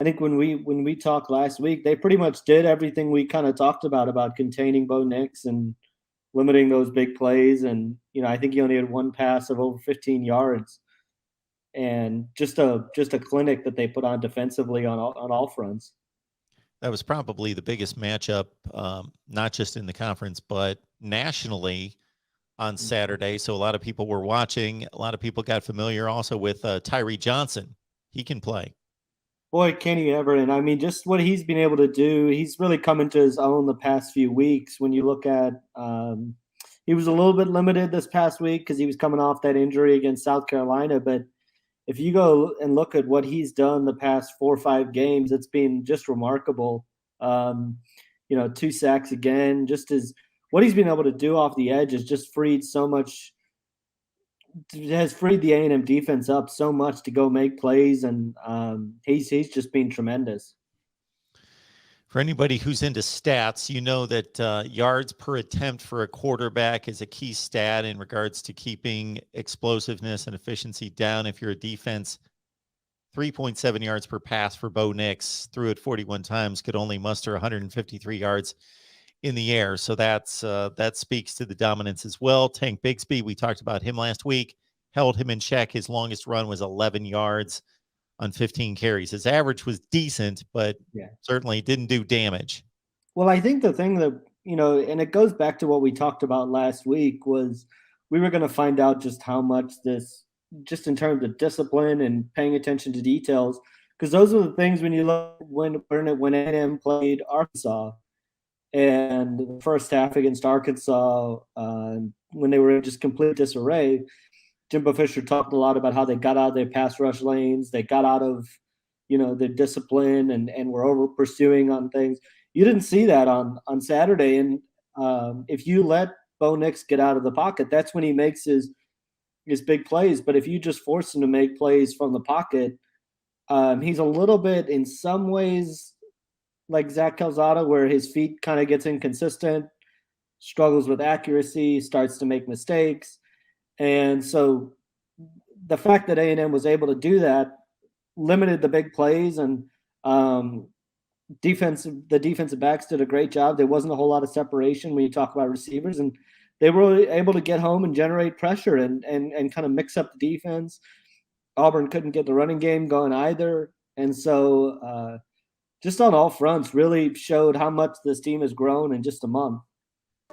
I think when we talked last week, they pretty much did everything we kind of talked about containing Bo Nix and limiting those big plays. And I think he only had one pass of over 15 yards, and just a clinic that they put on defensively on all fronts. That was probably the biggest matchup, not just in the conference, but nationally on Saturday. So a lot of people were watching. A lot of people got familiar also with Tyree Johnson. He can play. Boy, can he ever. And I mean, just what he's been able to do, he's really come into his own the past few weeks. When you look at, he was a little bit limited this past week because he was coming off that injury against South Carolina. But if you go and look at what he's done the past 4 or 5 games, it's been just remarkable. 2 sacks again, just as what he's been able to do off the edge has just freed so much, has freed the A&M defense up so much to go make plays, and he's just been tremendous. For anybody who's into stats, you know that yards per attempt for a quarterback is a key stat in regards to keeping explosiveness and efficiency down. If you're a defense, 3.7 yards per pass for Bo Nix, threw it 41 times, could only muster 153 yards in the air. So that speaks to the dominance as well. Tank Bigsby, we talked about him last week, held him in check. His longest run was 11 yards on 15 carries. His average was decent, but certainly didn't do damage. Well, I think the thing that, and it goes back to what we talked about last week, was we were going to find out just how much this, just in terms of discipline and paying attention to details, because those are the things when you look when A&M played Arkansas. And the first half against Arkansas, when they were in just complete disarray, Jimbo Fisher talked a lot about how they got out of their pass rush lanes. They got out of, the discipline and were over pursuing on things. You didn't see that on Saturday. And if you let Bo Nix get out of the pocket, that's when he makes his big plays. But if you just force him to make plays from the pocket, he's a little bit, in some ways, like Zach Calzada, where his feet kind of gets inconsistent, struggles with accuracy, starts to make mistakes. And so the fact that A&M was able to do that limited the big plays, and the defensive backs did a great job. There wasn't a whole lot of separation when you talk about receivers, and they were able to get home and generate pressure and kind of mix up the defense. Auburn couldn't get the running game going either. And so just on all fronts, really showed how much this team has grown in just a month.